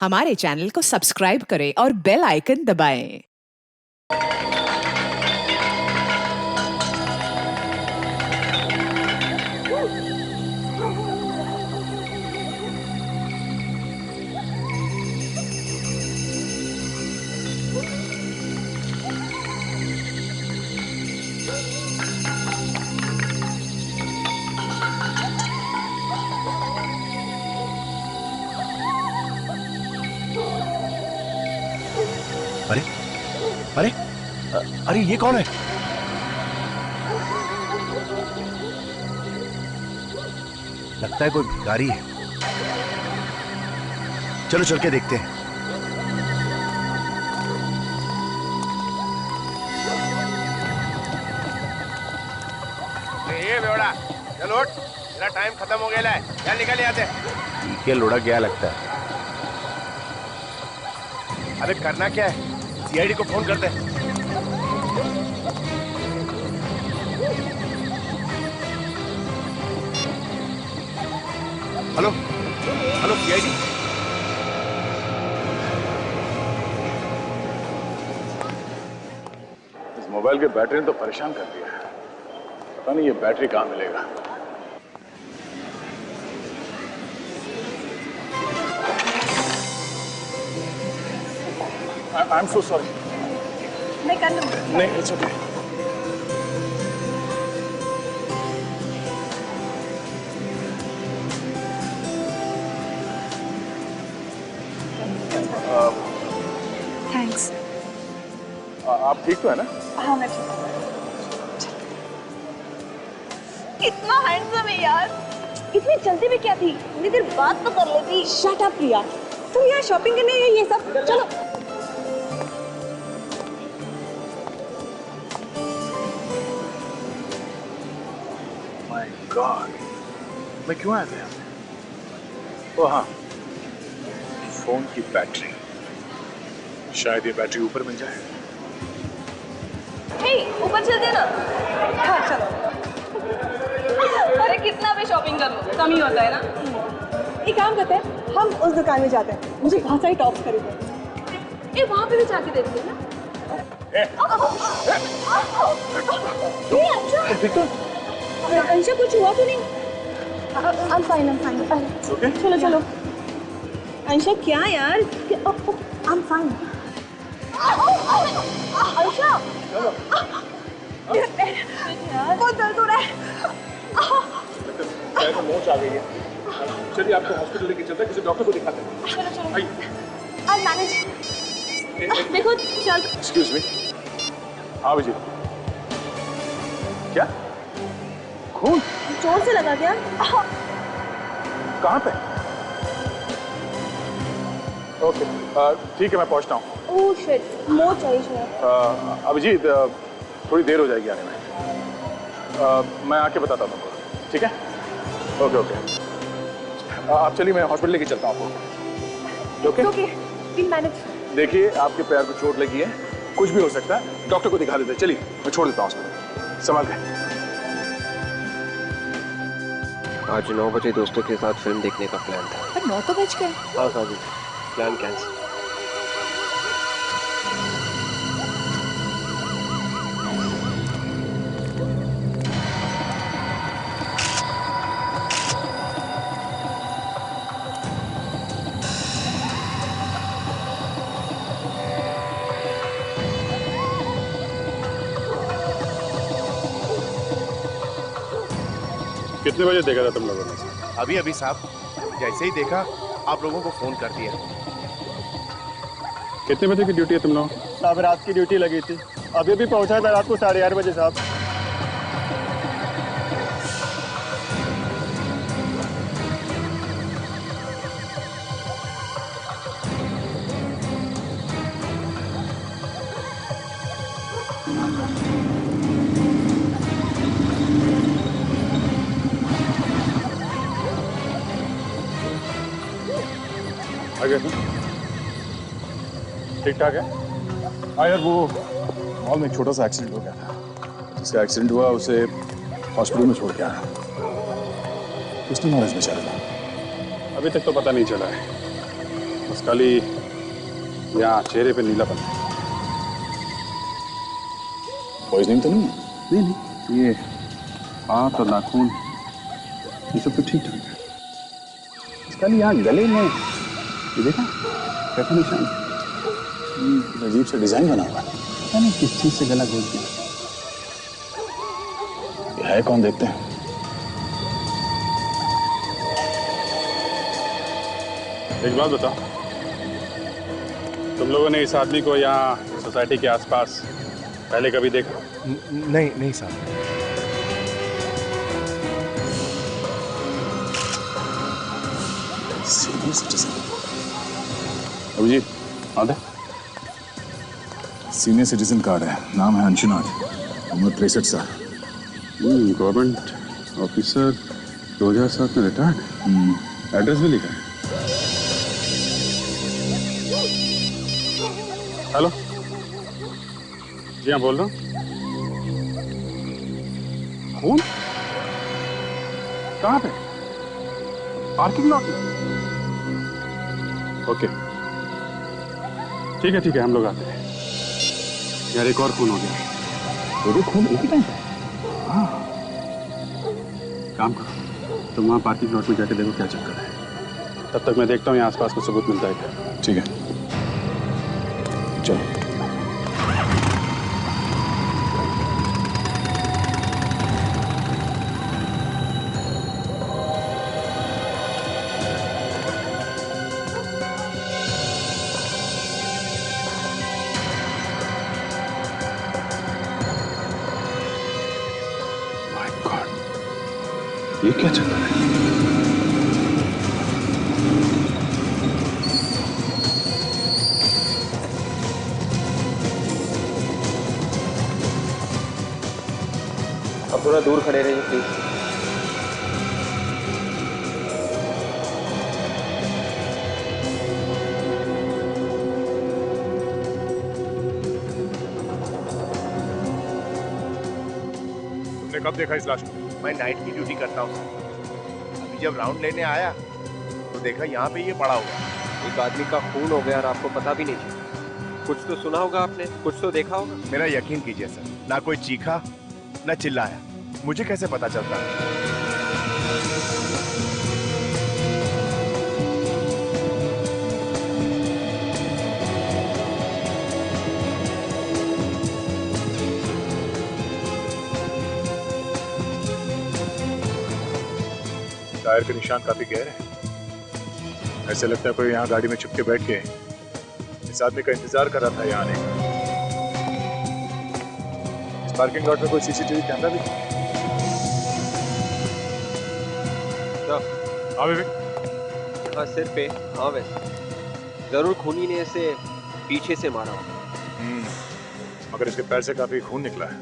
हमारे चैनल को सब्सक्राइब करें और बेल आइकन दबाएं। अरे अरे अरे ये कौन है? लगता है कोई भिखारी है। चलो चल के देखते हैं। ये बेवड़ा, चल उठ, तेरा टाइम खत्म हो गया है। चल निकल यहाँ से। ठीक है, लोड़ा क्या लगता है? अबे करना क्या है? सीआईडी को फोन करते हैं। Hello hello CID. इस मोबाइल के बैटरी ने तो परेशान कर दिया है। पता नहीं ये बैटरी कहाँ मिलेगा। I am so sorry. मैं कर लूँगी। नहीं, इट्स ओके। थैंक्स। आप ठीक तो है ना? हाँ मैं ठीक हूँ। कितना हैंडसम है यार। इतनी जल्दी में क्या थी? थोड़ी देर बात तो कर लेती। शट अप प्रिया। तुम यहाँ शॉपिंग करने गई ये सब? चलो। माय गॉड, मैं क्यों आया था यहाँ पे? ओ हाँ, फोन की बैटरी। शायद ये बैटरी ऊपर मिल जाए। हे, ऊपर चलते ना। हाँ चलो। अरे कितना भी शॉपिंग कर लो कम ही होता है ना। एक काम करते हैं, हम उस दुकान में जाते हैं। मुझे बहुत सारी टॉप्स खरीदने। ये वहाँ पे भी जाके देखते हैं ना। ये अच्छा। अंशा कुछ हुआ तो नहीं? I'm fine. Okay? चलो। अंशा क्या यार? I'm fine. अंशा। बहुत दर्द हो रहा है। शायद मोच आ गई है। चलिए आपको हॉस्पिटल लेके चलते हैं, किसी डॉक्टर को दिखाते हैं। चलो। आइए। I'll manage. देखो चल। Excuse me. हाँ विजय। क्या? खून? जोर से लगा क्या? कहाँ पे? ओके, ठीक है, मैं पहुँचता हूँ। ओह शिट, मोच आई शायद। अभिजीत, थोड़ी देर हो जाएगी आने में। मैं आके बताता हूँ तुमको, ठीक है? ओके। आप चलिए, मैं हॉस्पिटल लेके चलता हूँ आपको। ओके? Okay, we'll manage. देखिए, आपके पैर को चोट लगी है, कुछ भी हो सकता है, डॉक्टर को दिखा देते हैं। चलिए, मैं छोड़ देता हूँ हॉस्पिटल। संभाल के। आज 9 बजे दोस्तों के साथ फिल्म देखने का प्लान था। पर 9 तो बज गए। हाँ साजिद, प्लान कैंसिल। कितने बजे देखा था तुम लोगों ने? अभी अभी साहब, जैसे ही देखा आप लोगों को फोन कर दिया। कितने बजे की ड्यूटी है तुम लोग? साहब रात की ड्यूटी लगी थी, अभी भी पहुंचा था रात को 8:30 बजे साहब। आगे ठीक ठाक है। हाँ यार, वो मॉल में एक छोटा सा एक्सीडेंट हो गया था। जिसका एक्सीडेंट हुआ उसे हॉस्पिटल में छोड़ के आया। उसने नॉलेज में चला था। अभी तक तो पता नहीं चला है उसका ली यहाँ चेहरे पे नीलापन। पॉइजनिंग तो नहीं है? नहीं नहीं, ये हाथ और नाखून ये सब तो ठीक ठाक है। इसका ली यहाँ गले में ये देखा कैसा निशान, अजीब सा डिजाइन बना हुआ है। पता नहीं किस चीज से गला घोट दिया। ये है कौन, देखते हैं। एक बात बताओ, तुम लोगों ने इस आदमी को यहाँ सोसाइटी के आसपास पहले कभी देखा? नहीं नहीं साहब। सीनियर सिटीजन अभिजीत, आते। सीनियर सिटीजन कार्ड है, नाम है अंशुनाथ, उम्र 63 साल, गवर्नमेंट ऑफिसर, 2007 में रिटायर्ड। एड्रेस भी लिखा है। हेलो, जी हाँ बोल रहा हूँ। खून कहाँ पे? पार्किंग लॉट में? ओके ठीक है हम लोग आते हैं। यार एक और खून हो गया। दो खून एक ही टाइम पे? हाँ, काम करो तुम वहाँ पार्किंग लॉट में जाके देखो क्या चक्कर है। तब तक मैं देखता हूँ यहाँ आसपास को सबूत मिलता है क्या। ठीक है चलो। ये क्या चल रहा है? अब थोड़ा दूर खड़े रहिए प्लीज। तुमने कब देखा इस लाश को? मैं नाइट की ड्यूटी करता हूँ। अभी जब राउंड लेने आया तो देखा यहाँ पे ये पड़ा हुआ। एक आदमी का खून हो गया और आपको पता भी नहीं चला। कुछ तो सुना होगा आपने, कुछ तो देखा होगा। मेरा यकीन कीजिए सर, ना कोई चीखा ना चिल्लाया, मुझे कैसे पता चलता? टायर के निशान काफी गहरे हैं। ऐसे लगता है कोई यहाँ गाड़ी में छुप के बैठ के इस आदमी का इंतजार कर रहा था यहाँ आने का। इस पार्किंग लॉट में कोई सीसीटीवी कैमरा भी? हाँ विवेक। हाँ सिर पे, हाँ वैसे जरूर खूनी ने इसे पीछे से मारा होगा। मगर इसके पैर से काफी खून निकला है।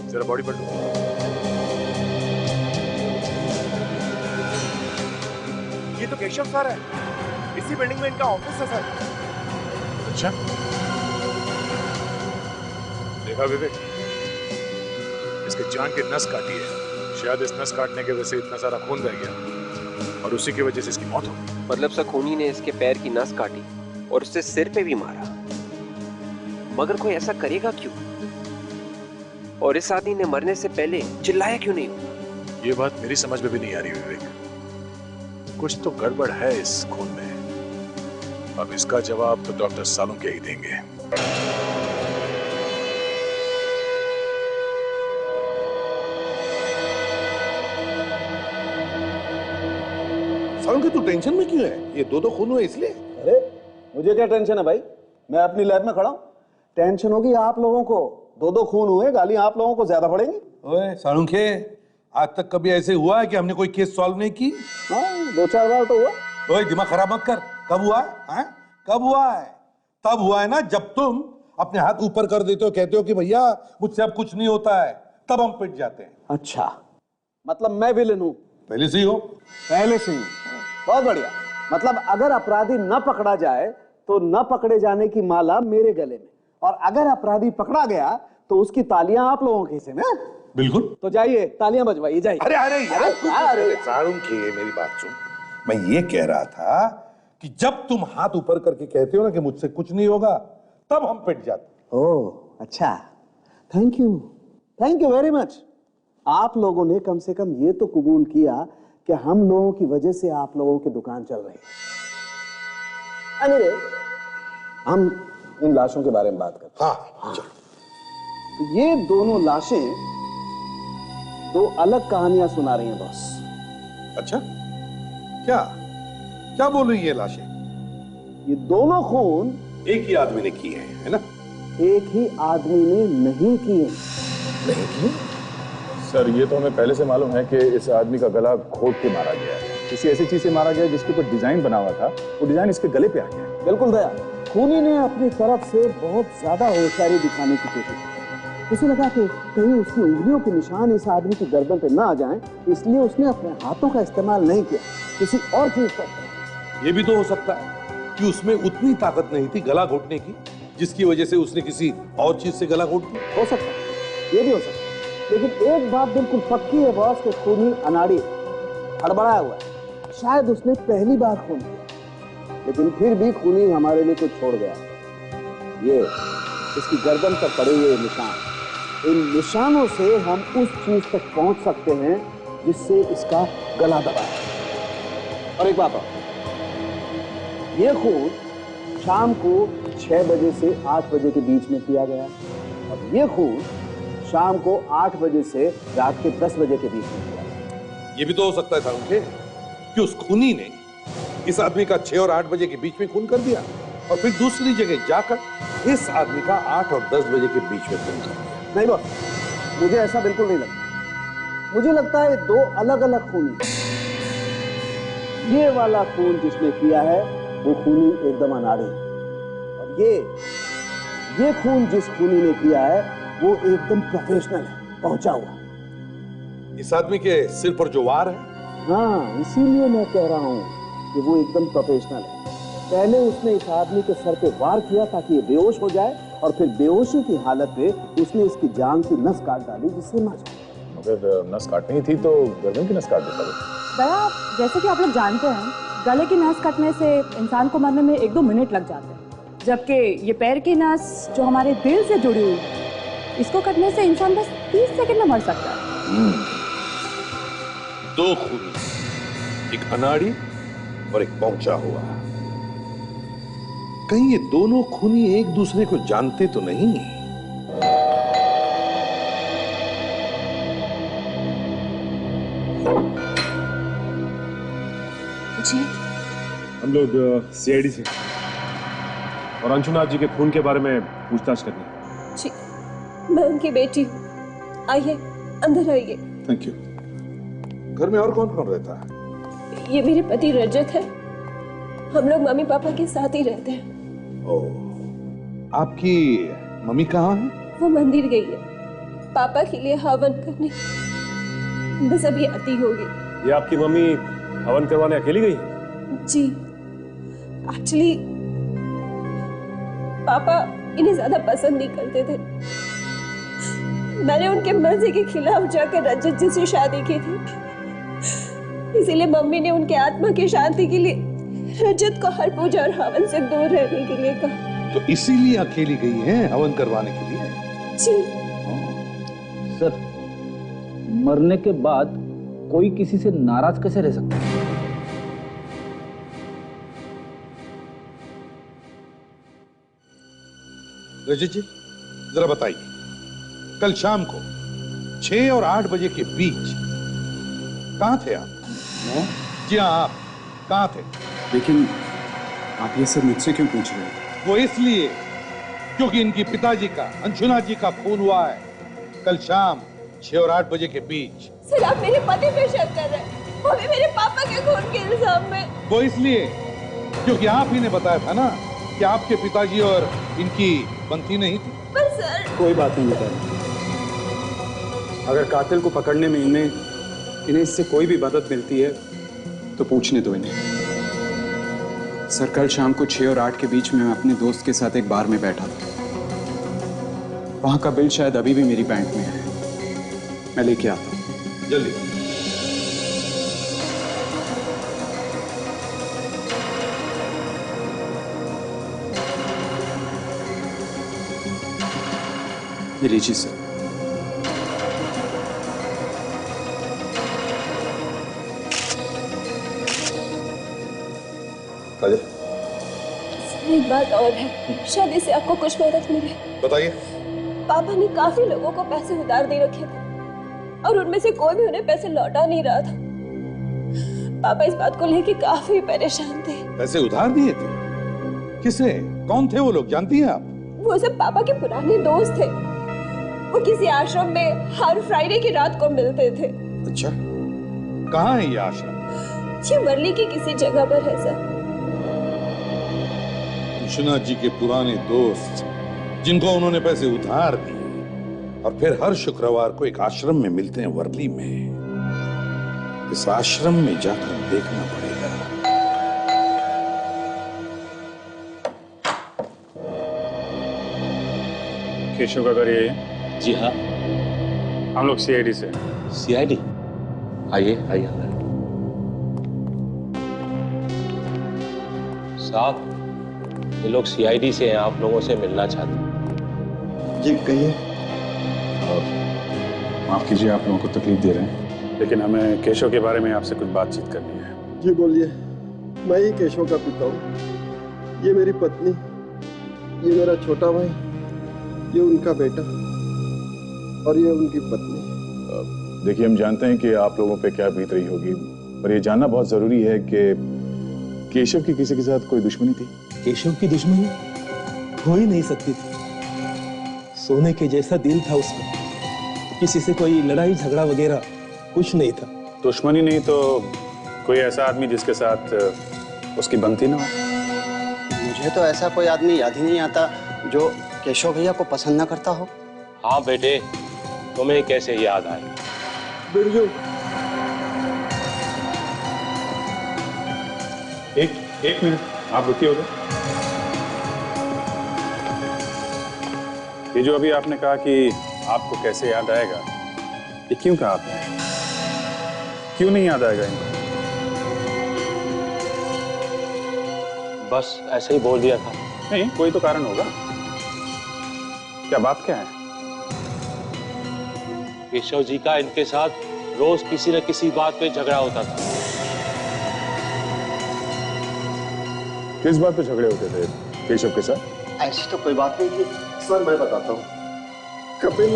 जरा बॉडी पर लो। ये तो केशव सर है, इसी बिल्डिंग में इनका ऑफिस है सर। अच्छा देखा विवेक, इसके जान की नस काटी है। शायद इस नस काटने की वजह से इतना सारा खून बह गया और उसी की वजह से इसकी मौत हो गई। मतलब सर खूनी ने इसके पैर की नस काटी और उससे सिर पे भी मारा। मगर कोई ऐसा करेगा क्यों? और इस आदमी ने मरने से पहले चिल्लाया क्यों नहीं? ये बात मेरी समझ में भी नहीं आ रही विवेक। कुछ तो गड़बड़ है इस खून में। अब इसका जवाब तो डॉक्टर सालुंके ही देंगे। सालुंके तू टेंशन में क्यों है? ये दो खून हुए इसलिए? अरे मुझे क्या टेंशन है भाई, मैं अपनी लैब में खड़ा हूं। टेंशन होगी आप लोगों को, दो खून हुए, गाली आप लोगों को ज्यादा पड़ेंगी। ओए सालुंके, आज तक कभी ऐसे हुआ है कि हमने कोई केस सॉल्व नहीं की? हाँ 2-4 बार तो हुआ। ओए दिमाग खराब मत कर। कब हुआ है? कब हुआ है? तब हुआ है ना जब तुम अपने हाथ ऊपर कर देते हो, कहते हो कि भैया मुझसे अब कुछ नहीं होता है, तब हम पिट जाते हैं। अच्छा मतलब मैं विलेन हूं? पहले से ही हो। पहले से ही। बहुत बढ़िया। मतलब अगर अपराधी न पकड़ा जाए तो न पकड़े जाने की माला मेरे गले में, और अगर अपराधी पकड़ा गया तो उसकी तालियां आप लोगों के हिस्से में। बिल्कुल। तो जाइए तालियां बजवाइए, जाइए। अरे अरे सालुंके मेरी बात सुन। मैं ये कह रहा था कि जब तुम हाथ ऊपर करके कहते हो ना कि मुझसे कुछ नहीं होगा, तब हम पिट जाते। ओह अच्छा, थैंक यू वेरी मच। आप लोगों ने कम से कम ये तो कबूल किया कि हम लोगों की वजह से आप लोगों की दुकान चल रही है। अरे हम इन लाशों के बारे में बात करते हैं। हाँ चलो। तो ये दोनों लाशें दो अलग कहानियां सुना रही हैं बॉस। अच्छा, क्या क्या बोल रही है लाशें? ये दोनों खून एक ही आदमी ने किए हैं, है ना? एक ही आदमी ने नहीं किए। नहीं किए? सर ये तो हमें पहले से मालूम है कि इस आदमी का गला घोट के मारा गया है। किसी ऐसी चीज से मारा गया जिसके ऊपर डिजाइन बना हुआ था, वो डिजाइन इसके गले पे आ गया। बिल्कुल दया, खूनी ने अपनी तरफ से बहुत ज्यादा होशियारी दिखाने की कोशिश की। उसे लगा कि कहीं उसकी उंगलियों के निशान इस आदमी की गर्दन पे ना आ जाएं, इसलिए उसने अपने हाथों का इस्तेमाल नहीं किया, किसी और चीज का। ये भी तो हो सकता है कि उसमें उतनी ताकत नहीं थी गला घोटने की, जिसकी वजह से उसने किसी और चीज से गला घोट दिया। हो सकता है, ये भी हो सकता है। लेकिन एक बात बिल्कुल पक्की है बॉस कि खूनी अनाड़ी हड़बड़ाया हुआ है। शायद उसने पहली बार खून किया, लेकिन फिर भी खूनी हमारे लिए कुछ छोड़ गया। ये इसकी गर्दन पर पड़े हुए निशान, इन निशानों से हम उस चीज तक पहुंच सकते हैं जिससे इसका गला दबाया। और एक बात और, ये खून शाम को 6 बजे से 8 बजे के बीच में किया गया और ये खून शाम को 8 बजे से रात के 10 बजे के बीच में किया गया। ये भी तो हो सकता था उनके कि उस खूनी ने इस आदमी का 6 और 8 बजे के बीच में खून कर दिया और फिर दूसरी जगह जाकर इस आदमी का 8 और 10 बजे के बीच में खून कर दिया। नहीं बॉस, मुझे ऐसा बिल्कुल नहीं लगता। मुझे लगता है दो अलग अलग खूनी। ये वाला खून जिसने किया है वो खूनी एकदम अनाड़ी है, और ये खून जिस खूनी ने किया है वो एकदम प्रोफेशनल है, पहुंचा हुआ। इस आदमी के सिर पर जो वार है, हाँ, इसीलिए मैं कह रहा हूं कि वो एकदम प्रोफेशनल है। पहले उसने इस आदमी के सर पे वार किया ताकि ये बेहोश हो जाए और फिर बेहोशी की हालत में उसने इसकी जान की नस काट डाली जिससे मर जाए। अगर नस काटनी थी तो गर्दन की नस काट देता। दया, जैसे कि आप लोग जानते हैं, गले की नस कटने से इंसान को मरने में 1-2 मिनट लग जाते हैं, जबकि ये पैर की नस जो हमारे दिल से जुड़ी हुई है, इसको कटने से इंसान बस 30 सेकंड में मर सकता है। दो खूनी, एक अनाड़ी और एक पहुंचा हुआ। कहीं ये दोनों खूनी एक दूसरे को जानते तो नहीं? जी, हम लोग सीआईडी से और अंशुनाथ जी के खून के बारे में पूछताछ करनी। जी, मैं उनकी बेटी हूँ। आइए, अंदर आइए। Thank you. घर में और कौन कौन रहता है? ये मेरे पति रजत है। हम लोग मम्मी पापा के साथ ही रहते हैं। ओह, आपकी मम्मी कहाँ है? वो मंदिर गई है पापा के लिए हवन करने। बस अभी आती होगी। ये आपकी मम्मी हवन करवाने अकेली गई है? जी, एक्चुअली पापा इन्हें ज्यादा पसंद नहीं करते थे। मैंने उनके मर्जी के खिलाफ जाकर रजत जी से शादी की थी, इसीलिए मम्मी ने उनके आत्मा की शांति के लिए रजत को हर पूजा और हवन से दूर रहने के लिए कहा। तो इसीलिए अकेली गई है हवन करवाने के लिए? जी सर, मरने के बाद कोई किसी से नाराज कैसे रह सकता है? रजत जी, जरा बताइए, कल शाम को 6 और 8 बजे के बीच कहां थे आप? जी हाँ, आप कहां थे? लेकिन आप ये सब मुझसे क्यों पूछ रहे हैं? वो इसलिए क्योंकि इनकी पिताजी का, अंशुनाथ जी का खून हुआ है कल शाम 6 और 8 बजे के बीच। सर, आप मेरे पति पे शक कर रहे हैं, वो भी मेरे पापा के खून के इल्जाम में। वो इसलिए क्योंकि आप ही ने बताया था ना कि आपके पिताजी और इनकी बनती नहीं थी। पर सर, कोई बात नहीं बताया। अगर कातिल को पकड़ने में इन्हें इससे कोई भी मदद मिलती है तो पूछने दो इन्हें। सर, कल शाम को 6 और 8 के बीच में मैं अपने दोस्त के साथ एक बार में बैठा था। वहां का बिल शायद अभी भी मेरी बैंक में है, मैं लेके आता हूं। जल्दी। ये लीजिए सर। एक बात और है, शादी से आपको कुछ मदद मिले। बताइए। पापा ने काफी लोगों को पैसे उधार दे रखे थे और उनमें से कोई भी उन्हें पैसे लौटा नहीं रहा था। पापा इस बात को लेके काफी परेशान थे। पैसे उधार दिए थे? किसे? कौन थे वो लोग, जानती हैं आप? वो सब पापा के पुराने दोस्त थे। वो किसी आश्रम में हर फ्राइडे की रात को मिलते थे। अच्छा, कहाँ है ये आश्रम? ये वर्ली की किसी जगह पर है सर। विश्वनाथ जी के पुराने दोस्त जिनको उन्होंने पैसे उधार दिए और फिर हर शुक्रवार को एक आश्रम में मिलते हैं वर्ली में। इस आश्रम में जाकर देखना पड़ेगा। केशव का घर यही है? जी हाँ। हम लोग सीआईडी से। सीआईडी? आइए आइए अंदर। साहब, ये लोग सीआईडी से हैं, आप लोगों से मिलना चाहते हैं। जी कहिए। माफ कीजिए आप लोगों को तकलीफ दे रहे हैं, लेकिन हमें केशव के बारे में आपसे कुछ बातचीत करनी है। जी बोलिए। मैं ही केशव का पिता हूँ। ये मेरी पत्नी, ये मेरा छोटा भाई, ये उनका बेटा और ये उनकी पत्नी। देखिए, हम जानते हैं कि आप लोगों पे क्या बीत रही होगी, पर ये जानना बहुत जरूरी है कि केशव की किसी के साथ कोई दुश्मनी थी? केशव की दुश्मनी हो ही नहीं सकती थी। सोने के जैसा दिल था उसका, किसी से कोई लड़ाई झगड़ा वगैरह कुछ नहीं था। दुश्मनी नहीं तो कोई ऐसा आदमी जिसके साथ उसकी बनती ना हो? मुझे तो ऐसा कोई आदमी याद ही नहीं आता जो केशव भैया को पसंद ना करता हो। हाँ बेटे, तुम्हें कैसे याद आए? बिरजू। एक मिनट आप रुकिए उधर। ये जो अभी आपने कहा कि आपको कैसे याद आएगा, ये क्यों कहा आपने? क्यों नहीं याद आएगा इनको? बस ऐसे ही बोल दिया था। नहीं, कोई तो कारण होगा। क्या बात क्या है? केशव जी का इनके साथ रोज किसी न किसी बात पे झगड़ा होता था। किस बात पे झगड़े होते थे केशव के साथ? ऐसी तो कोई बात नहीं थी सर, मैं बताता हूँ। कपिल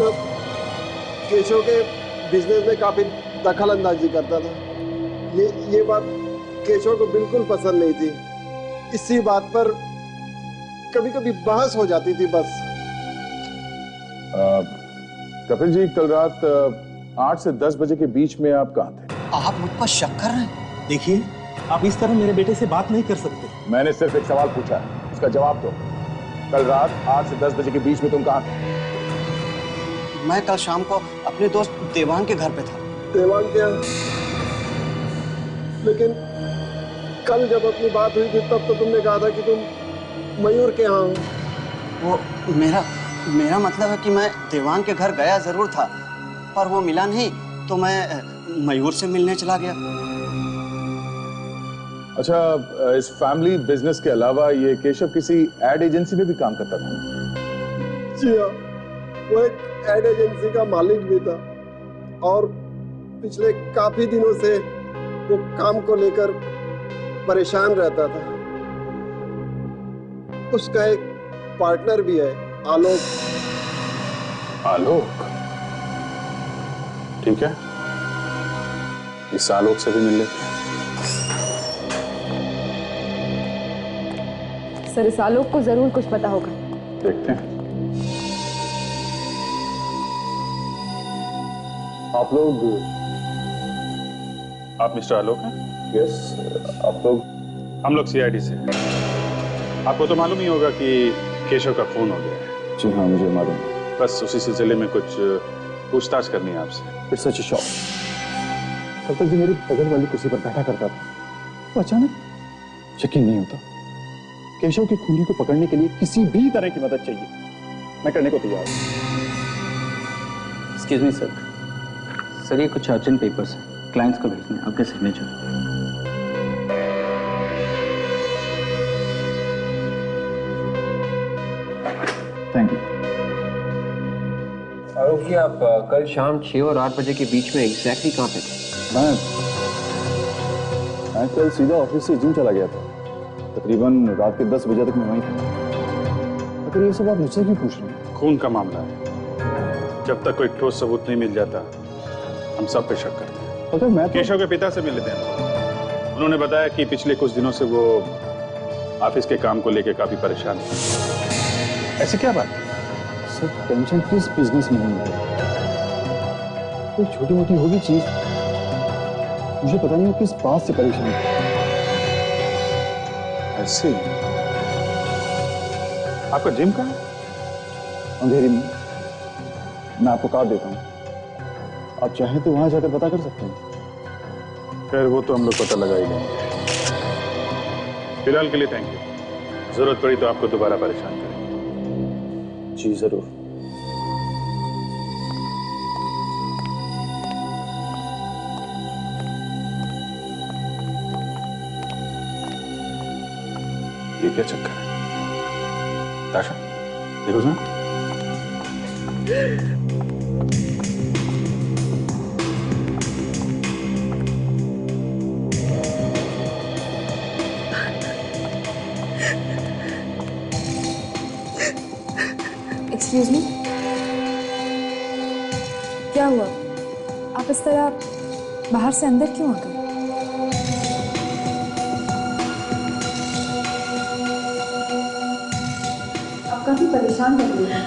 केशव के बिजनेस में काफी दखल अंदाजी करता था। ये बात केशव को बिल्कुल पसंद नहीं थी। इसी बात पर कभी कभी बहस हो जाती थी बस। कपिल जी, कल रात 8 से 10 बजे के बीच में आप कहाँ थे? आप मुझ पर शक कर रहे हैं? देखिए, आप इस तरह मेरे बेटे से बात नहीं कर सकते। मैंने सिर्फ एक सवाल पूछा है, उसका जवाब दो। कल रात 8 से 10 बजे के बीच में तुम कहाँ थे? मैं कल शाम को अपने दोस्त देवांग के घर पे था। देवांग के यहाँ? लेकिन कल जब अपनी बात हुई थी तब तो तुमने कहा था कि तुम मयूर के यहाँ हो। वो मेरा मतलब है कि मैं देवांग के घर गया जरूर था, पर वो मिला नहीं तो मैं मयूर से मिलने चला गया। अच्छा, इस फैमिली बिजनेस के अलावा ये केशव किसी एड एजेंसी में भी काम करता था? जी हाँ, वो एक एड एजेंसी का मालिक भी था और पिछले काफी दिनों से वो काम को लेकर परेशान रहता था। उसका एक पार्टनर भी है, आलोक। आलोक? ठीक है, इस आलोक से भी मिल लेते हैं। सर, इस आलोक को जरूर कुछ पता होगा। देखते हैं। आप मिस्टर आलोक हैं? यस। आप लोग? हम लोग सीआईडी से हैं। आपको तो मालूम ही होगा कि केशव का खून हो गया है। जी हाँ, मुझे मालूम है। बस उसी सिलसिले में कुछ पूछताछ करनी है आपसे। It's such a shock. कल तक जो मेरी बगल वाली कुर्सी पर बैठा करता था, वो अचानक यकीन नहीं होता। केशव के खूनी को पकड़ने के लिए किसी भी तरह की मदद चाहिए, मैं करने को तैयार हूँ। एक्सक्यूज मी सर, सर ये कुछ अर्जेंट पेपर्स हैं, क्लाइंट्स को भेजने हैं, आपके signature. Thank you. Farooq ji, आप कल शाम 6 और 8 बजे के बीच में एग्जैक्टली कहाँ पे थे? मैं कल सीधा ऑफिस से जिम चला गया था। तकरीबन रात के 10 बजे तक मैं वहीं था। अगर ये सब आप मुझसे क्यों पूछ रहे हैं? खून का मामला है, जब तक कोई ठोस सबूत नहीं मिल जाता हम सब पे शक करते हैं। अगर मैं केशव के पिता से मिले थे, उन्होंने बताया कि पिछले कुछ दिनों से वो ऑफिस के काम को लेकर काफी परेशान है। ऐसी क्या बात है? सर, टेंशन किस बिजनेस में नहीं है, कोई छोटी मोटी होगी चीज, मुझे पता नहीं वो किस बात से परेशान है। ऐसे आपका जिम कहाँ है? अंधेरी में। मैं आपको कार्ड देता हूँ, आप चाहें तो वहां जाकर पता कर सकते हैं। खैर वो तो हम लोग पता लगा ही लेंगे। फिलहाल के लिए थैंक यू, जरूरत पड़ी तो आपको दोबारा परेशान करेंगे। जी जरूर। ये क्या चक्कर है? ताशा, देखो सुन। एक्सक्यूज मी, क्या हुआ? आप इस तरह बाहर से अंदर क्यों आ गए? आप काफी परेशान लग रही हैं।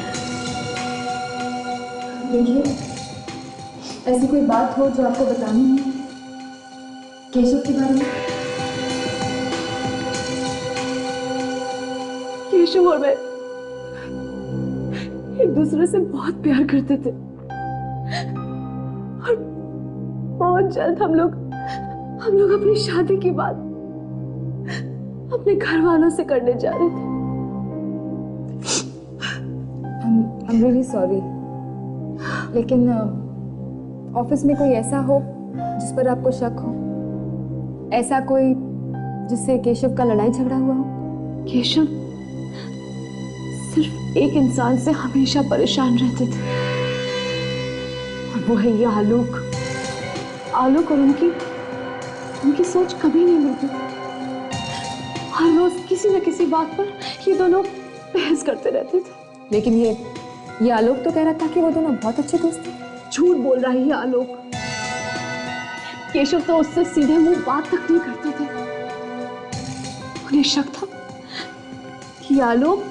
देखिए, ऐसी कोई बात हो जो आपको बतानी है केशव के बारे में? केशव और मैं एक दूसरे से बहुत प्यार करते थे और बहुत जल्द हम लोग अपनी शादी की बात अपने घर वालों से करने जा रहे थे। I'm really sorry, लेकिन ऑफिस में कोई ऐसा हो जिस पर आपको शक हो, ऐसा कोई जिससे केशव का लड़ाई झगड़ा हुआ हो? केशव सिर्फ एक इंसान से हमेशा परेशान रहते थे और वो है ये आलोक। आलोक और उनकी सोच कभी नहीं मिलती। हर रोज किसी न किसी बात पर ये दोनों बहस करते रहते थे। लेकिन ये आलोक तो कह रहा था कि वो दोनों बहुत अच्छे दोस्त थे। झूठ बोल रहा है ये आलोक। केशव तो उससे सीधे मुंह बात तक नहीं करते थे। उन्हें शक था कि आलोक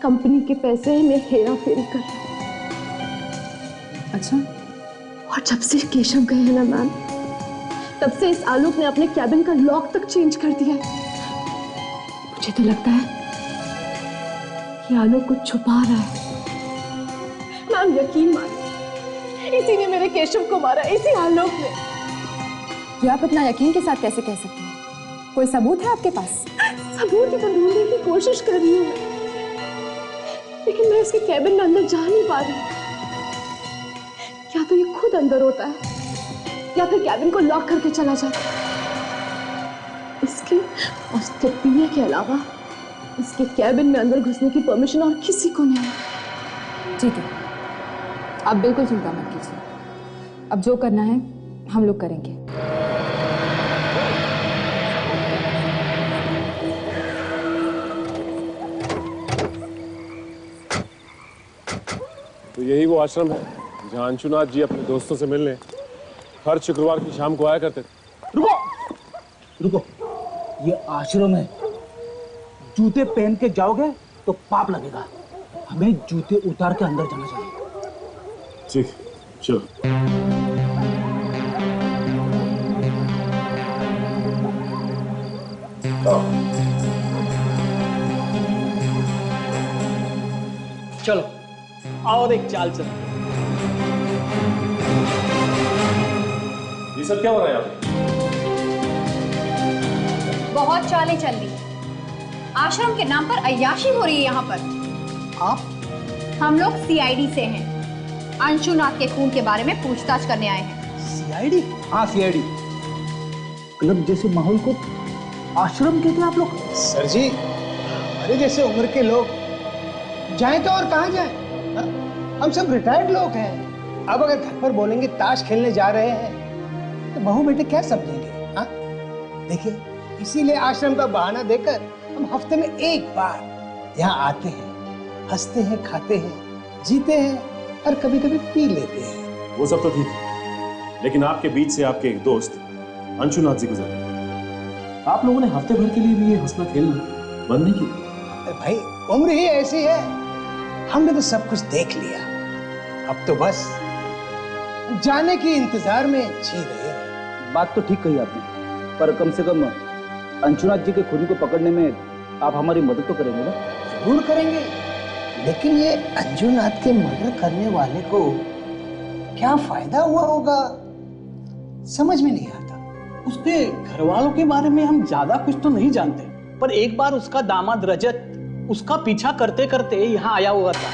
कंपनी के पैसे में हेरा फेरी कर रहा है। अच्छा। और जब से केशव गए हैं ना मैम, तब से इस आलोक ने अपने कैबिन का लॉक तक चेंज कर दिया है। मुझे तो लगता है कि आलोक कुछ छुपा रहा है। मैम यकीन मानिए, इसी ने मेरे केशव को मारा, इसी आलोक ने। ये आप इतना यकीन के साथ कैसे कह सकते हैं? कोई सबूत है आपके पास? सबूत ही तो ढूंढने की कोशिश कर रही हूँ, लेकिन मैं उसके कैबिन में अंदर जा नहीं पा रही। या तो ये खुद अंदर होता है या फिर कैबिन को लॉक करके चला जाता है। इसके और उसके पीने के अलावा इसके कैबिन में अंदर घुसने की परमिशन और किसी को नहीं है। ठीक है, आप बिल्कुल चिंता मत कीजिए। अब जो करना है हम लोग करेंगे। तो यही वो आश्रम है जहाँ अंशुनाथ जी अपने दोस्तों से मिलने हर शुक्रवार की शाम को आया करते थे। रुको, ये आश्रम है। जूते पहन के जाओगे तो पाप लगेगा। हमें जूते उतार के अंदर जाना चाहिए। ठीक, चलो। चलो आओ, एक चाल चल। ये सब क्या हो रहा है यहाँ पे? बहुत चालें चल रही है। आश्रम के नाम पर अय्याशी हो रही है यहाँ पर। आप? हम लोग सीआईडी से हैं। अंशुनाथ के खून के बारे में पूछताछ करने आए हैं। सीआईडी? हाँ सीआईडी। क्लब जैसे माहौल को आश्रम कहते हैं आप लोग? सर जी, हमारे जैसे उम्र के लोग जाएं तो और कहाँ जाएं? हम सब रिटायर्ड लोग हैं। अब अगर घर पर बोलेंगे ताश खेलने जा रहे हैं तो बहू बेटे क्या समझेंगे? हाँ, देखिए, इसीलिए आश्रम का बहाना देकर हम हफ्ते में एक बार यहाँ आते हैं, हंसते हैं, खाते हैं, जीते हैं और कभी कभी पी लेते हैं। वो सब तो ठीक है, लेकिन आपके बीच से आपके एक दोस्त अंशुनाथ जी गुजर गए। आप लोगों ने हफ्ते भर के लिए भी ये हंसना खेलना बंद नहीं किया? अरे भाई, उम्र ही ऐसी है, हमने तो सब कुछ देख लिया, अब तो बस जाने के इंतजार में जी रहे हैं। बात तो ठीक कही आपने, पर कम से कम अंशुनाथ जी के खूनी को पकड़ने में आप हमारी मदद तो करेंगे ना? जरूर करेंगे, लेकिन ये अंशुनाथ के मर्डर करने वाले को क्या फायदा हुआ होगा, समझ में नहीं आता। उसके घर वालों के बारे में हम ज्यादा कुछ तो नहीं जानते, पर एक बार उसका दामाद रजत उसका पीछा करते करते यहाँ आया हुआ था।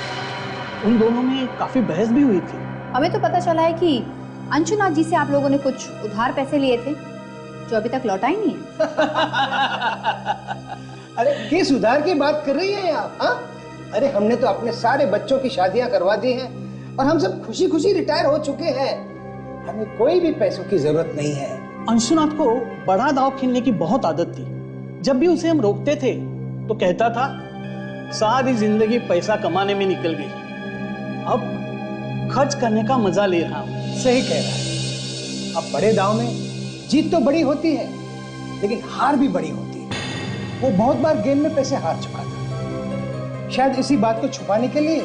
उन दोनों में काफी बहस भी हुई थी। हमें तो पता चला है कि अंशुनाथ जी से आप लोगों ने कुछ उधार पैसे लिए थे जो अभी तक लौटा ही नहीं है। अरे किस उधार की बात कर रही हैं आप? हाँ, अरे हमने तो अपने सारे बच्चों की शादियां करवा दी हैं और हम सब खुशी खुशी रिटायर हो चुके हैं, हमें कोई भी पैसों की जरूरत नहीं है। अंशुनाथ को बड़ा दांव खेलने की बहुत आदत थी। जब भी उसे हम रोकते थे तो कहता था सारी जिंदगी पैसा कमाने में निकल गई, अब खर्च करने का मजा ले रहा हूं। सही कह रहा है, अब बड़े दांव में जीत तो बड़ी होती है लेकिन हार भी बड़ी होती है। वो बहुत बार गेम में पैसे हार चुका था, शायद इसी बात को छुपाने के लिए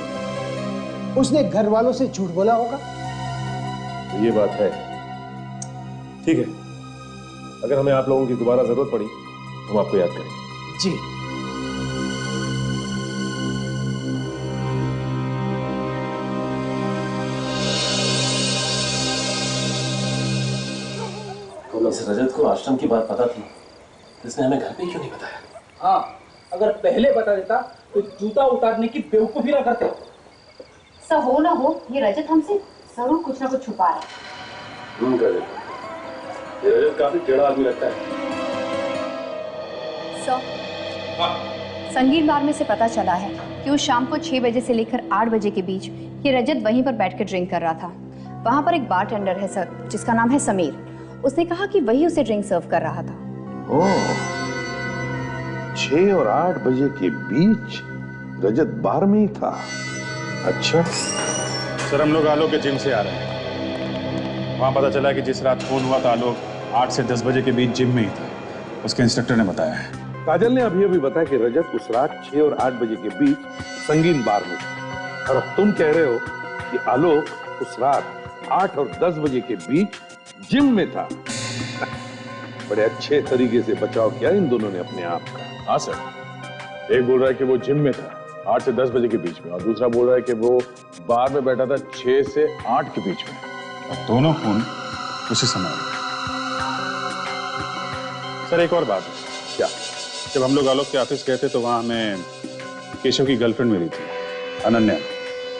उसने घर वालों से झूठ बोला होगा। तो ये बात है, ठीक है, अगर हमें आप लोगों की दोबारा जरूरत पड़ी हम आपको याद करेंगे। जी। इस रजत को आश्रम की बात पता थी तो इसने हमें घर पे क्यों नहीं बताया? हाँ, अगर पहले बता देता तो जूता उतारने की बेवकूफी ना करते। सब हो ना हो, ये रजत हमसे जरूर कुछ ना कुछ छुपा रहा है। कर देता। ये रजत काफी टेढ़ा आदमी लगता है। संगीत बार में से पता चला है कि उस शाम को 6 बजे से लेकर 8 बजे के बीच ये रजत वहीं पर बैठकर ड्रिंक कर रहा था। वहां पर एक बारटेंडर है सर, जिसका नाम है समीर। उसने कहा कि वही उसे ड्रिंक सर्व कर रहा था। ओह, 6 और 8 बजे के बीच रजत बार में ही था। अच्छा सर, हम लोग आलोक के जिम से आ रहे हैं। वहां पता चला कि जिस रात फोन हुआ था आलोक 8 से 10 बजे के बीच जिम में ही था, उसके इंस्ट्रक्टर ने बताया है। काजल ने अभी बताया कि रजत उस रात 6 और 8 बजे के बीच संगीन बार में था, और अब तुम कह रहे हो कि आलोक उस रात 8 और 10 बजे के बीच जिम में था। बड़े अच्छे तरीके से बचाव किया इन दोनों ने अपने आप का। हाँ सर, एक बोल रहा है कि वो जिम में था 8 से 10 बजे के बीच में, और दूसरा बोल रहा है कि वो बार में बैठा था 6 से 8 के बीच में। अब दोनों फोन उसी समय। सर, एक और बात है। क्या? जब हम लोग आलोक के ऑफिस गए थे तो वहां हमें केशव की गर्लफ्रेंड मिली थी, अनन्या,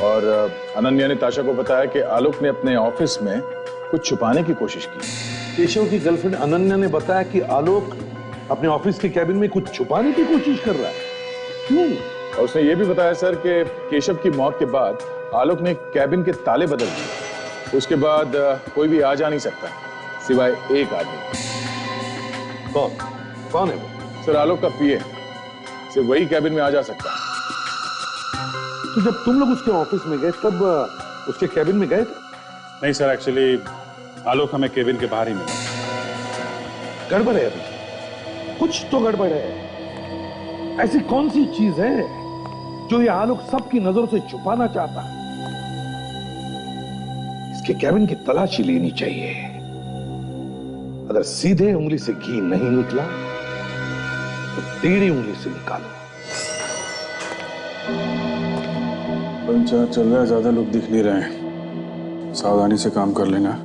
और अनन्या ने ताशा को बताया कि आलोक ने अपने ऑफिस में कुछ छुपाने की कोशिश की। केशव की गर्लफ्रेंड अनन्या ने बताया कि आलोक अपने ऑफिस के कैबिन में कुछ छुपाने की कोशिश कर रहा है। क्यों? और उसने ये भी बताया सर कि केशव की मौत के बाद आलोक ने कैबिन के ताले बदल दिए। उसके बाद कोई भी आ जा नहीं सकता सिवाय एक आदमी। कौन है वो? सर, आलोक का पीए, सिर्फ वही कैबिन में आ जा सकता है। तो जब तुम लोग उसके ऑफिस में गए तब उसके कैबिन में गए थे? नहीं सर, एक्चुअली आलोक हमें केबिन के बाहर ही मिला। गड़बड़ है अभी, कुछ तो गड़बड़ है। ऐसी कौन सी चीज है जो ये आलोक सबकी नजरों से छुपाना चाहता है? इसके कैबिन की तलाशी लेनी चाहिए। अगर सीधे उंगली से घी नहीं निकला तो टेढ़ी उंगली से निकालो। पंचायत चल रहा है, ज्यादा लोग दिख नहीं रहे हैं, सावधानी से काम कर लेना,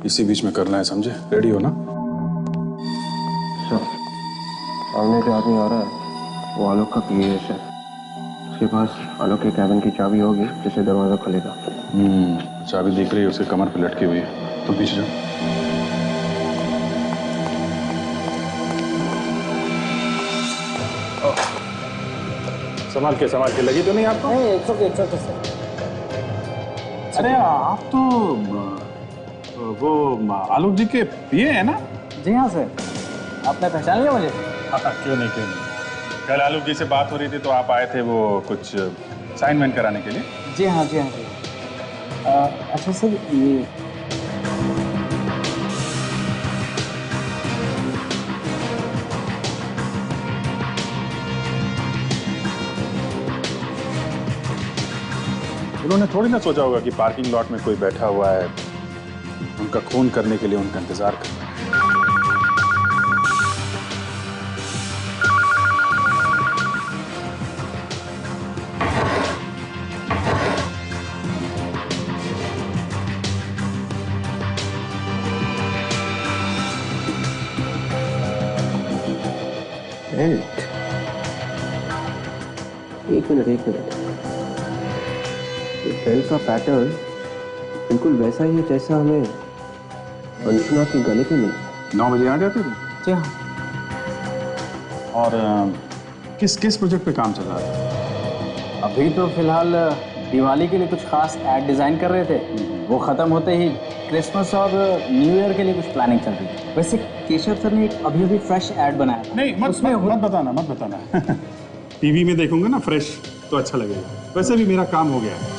इसी बीच में करना है, समझे? रेडी हो ना? सर, सामने जो आदमी आ रहा है वो आलोक का पीए है सर। उसके पास आलोक के कैबिन की चाबी होगी जिससे दरवाजा खुलेगा। चाबी दिख रही है, उसके कमर पे लटकी हुई है। तुम पीछे जाओ। संभाल के लगी तो नहीं आपको? नहीं, 100 सर। अरे आप तो वो आलोक जी के पिए हैं ना? जी हाँ सर, आपने पहचान लिया मुझे? क्यों नहीं क्यों नहीं। कल आलोक जी से बात हो रही थी तो आप आए थे वो कुछ साइन वाइन कराने के लिए। जी हाँ जी हाँ जी। अच्छा सर, ये उन्होंने थोड़ी ना सोचा होगा कि पार्किंग लॉट में कोई बैठा हुआ है, उनका खून करने के लिए उनका इंतजार कर रहा है। एक मिनट, बेल्ट का पैटर्न बिल्कुल वैसा ही है जैसा हमें अंशुना के गले पे मिला। 9 बजे आ जाते थे? जी हाँ। और किस किस प्रोजेक्ट पे काम चल रहा था? अभी तो फिलहाल दिवाली के लिए कुछ खास एड डिजाइन कर रहे थे, वो खत्म होते ही क्रिसमस और न्यू ईयर के लिए कुछ प्लानिंग चल रही थी। वैसे केशव सर ने एक अभी फ्रेश एड बनाया था। नहीं मत बताना टीवी में देखूंगा ना फ्रेश तो अच्छा लगेगा। वैसे भी मेरा काम हो गया है।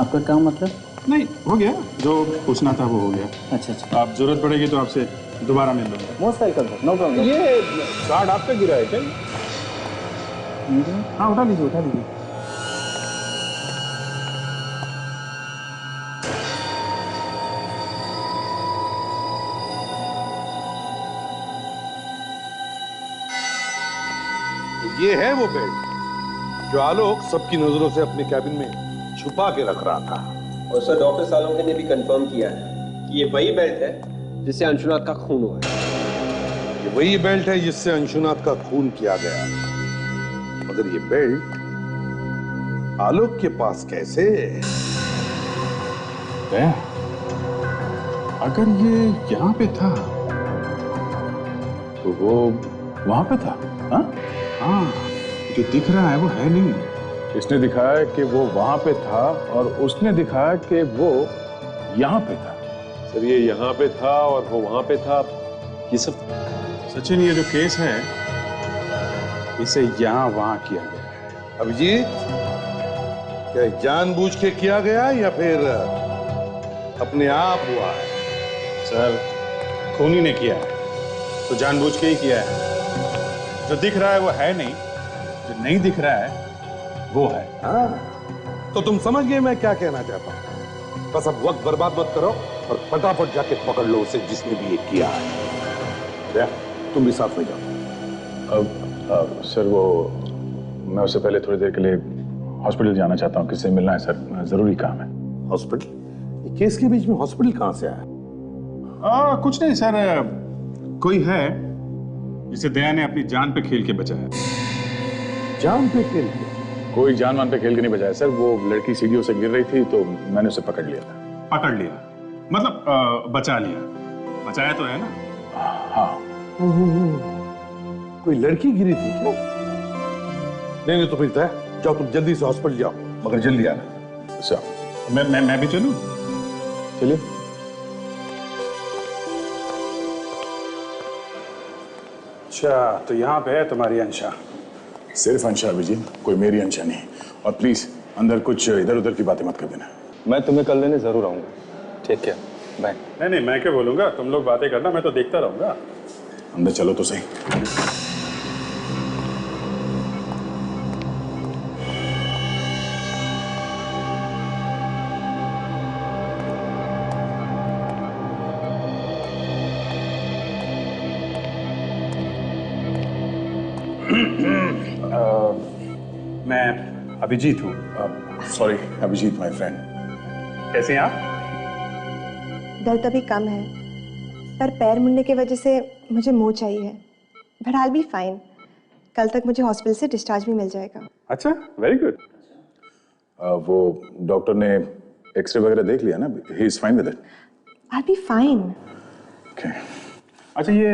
आपका काम मतलब? नहीं, हो गया, जो पूछना था वो हो गया। अच्छा अच्छा। आप जरूरत पड़ेगी तो आपसे दोबारा मिल लूंगा। Most welcome sir, no problem. ये कार्ड आपका गिरा है क्या? हाँ उठा लीजिए। ये है वो बेल्ट जो आलोक सबकी नजरों से अपने कैबिन में छुपा के रख रहा था। और सर डॉक्टर सालोंके ने भी कंफर्म किया है कि ये वही बेल्ट है जिससे अंशुनाथ का खून हुआ है। ये वही बेल्ट है जिससे अंशुनाथ का खून किया गया। मगर ये बेल्ट आलोक के पास कैसे? अगर ये यहाँ पे था तो वो वहां पे था। हाँ, जो दिख रहा है वो है नहीं। इसने दिखाया कि वो वहां पे था और उसने दिखाया कि वो यहाँ पे था। सर ये यहाँ पे था और वो वहां पे था, ये सब सचिन, ये जो केस है इसे यहाँ वहां किया गया है। अभिजीत, क्या जानबूझ के किया गया या फिर अपने आप हुआ है? सर खूनी ने किया है तो जानबूझ के ही किया है। जो दिख रहा है वो है नहीं, जो नहीं दिख रहा है वो है। हाँ, तो तुम समझ गए मैं क्या कहना चाहता हूं। बस अब वक्त बर्बाद मत करो और फटाफट जाके पकड़ लो उसे जिसने भी ये किया है। तुम भी साथ में जाओ। सर वो मैं उससे पहले थोड़ी देर के लिए हॉस्पिटल जाना चाहता हूँ। किससे मिलना है सर, जरूरी काम है। हॉस्पिटल? ये केस के बीच में हॉस्पिटल कहाँ से आया? कुछ नहीं सर, कोई है जिसे दया ने अपनी जान पे खेल के बचाया। जान पे खेल के? कोई जान मान पे खेल के नहीं बचाया सर। वो लड़की सीढ़ियों से गिर रही थी तो मैंने उसे पकड़ लिया था। पकड़ लिया मतलब बचा लिया। बचाया तो है ना? हाँ। कोई लड़की गिरी थी क्या? नहीं तो फिर तय जाओ, तुम जल्दी से हॉस्पिटल जाओ, मगर जल्दी आना। अच्छा, मैं भी चलूं? चलिए। अच्छा, तो यहाँ पे है तुम्हारी अंशा। सिर्फ अंशा अभिजीत, कोई मेरी अंशा नहीं। और प्लीज अंदर कुछ इधर उधर की बातें मत कर देना। मैं तुम्हें कल लेने जरूर आऊंगा। ठीक है, बाय। नहीं, मैं क्या बोलूंगा, तुम लोग बातें करना, मैं तो देखता रहूंगा। अंदर चलो तो सही। मैं अभिजीत हूँ। Sorry Abhijit, my friend. कैसे हैं आप? दर्द अभी कम है, पर पैर मुड़ने की वजह से मुझे मोच चाहिए है। But I will be fine. कल तक मुझे हॉस्पिटल से डिस्चार्ज भी मिल जाएगा। अच्छा, वेरी गुड। वो डॉक्टर ने एक्सरे वगैरह देख लिया ना? He is fine with it. I will be fine. Okay. अच्छा, ये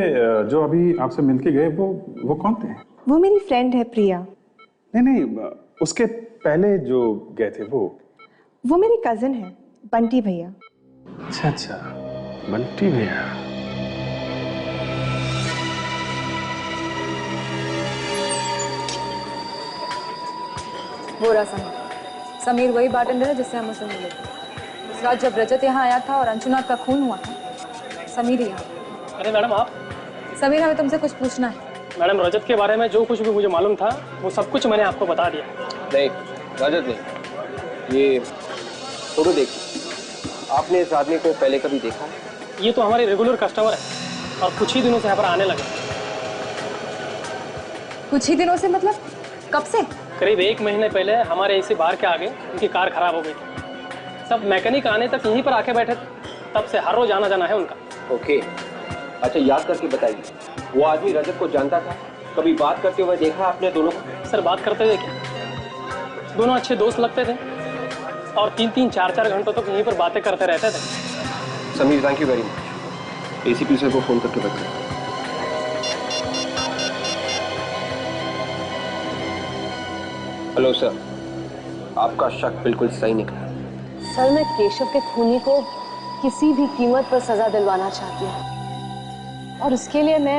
जो अभी आपसे मिलके गए वो कौन थे? वो मेरी फ्रेंड है प्रिया। नहीं, उसके पहले जो गए थे वो मेरी कजिन है, बंटी भैया। अच्छा अच्छा, बंटी भैया। वो रहा समीर वही बार्टेंडर है जिससे हम उसे मिले थे। उस रात जब रजत यहाँ आया था और अंशुनाथ का खून हुआ था, समीर ही यहाँ। अरे मैडम आप? समीर, हमें तुमसे कुछ पूछना है। मैडम, रजत के बारे में जो कुछ भी मुझे मालूम था वो सब कुछ मैंने आपको बता दिया। नहीं, रजत नहीं, ये फोटो देखिए। आपने इस आदमी को पहले कभी देखा है? ये तो हमारे रेगुलर कस्टमर है और कुछ ही दिनों से यहाँ पर आने लगे। कुछ ही दिनों से मतलब कब से? करीब 1 महीने पहले हमारे इसी बार के आगे उनकी कार खराब हो गई थी। सब मैकेनिक आने तक यहीं पर आके बैठे थे, तब से हर रोज आना जाना है उनका। ओके, अच्छा याद करके बताइए, वो आदमी रजत को जानता था? कभी बात करते हुए देखा आपने दोनों को? सर बात करते हुए क्या, दोनों अच्छे दोस्त लगते थे और 3-3, 4-4 घंटों तक यहीं पर बातें करते रहते थे। Sameer, thank you very much. ACP sir को फोन करके बताइए। हेलो सर, आपका शक बिल्कुल सही निकला। सर, मैं केशव के खूनी को किसी भी कीमत पर सजा दिलवाना चाहती हूँ और उसके लिए मैं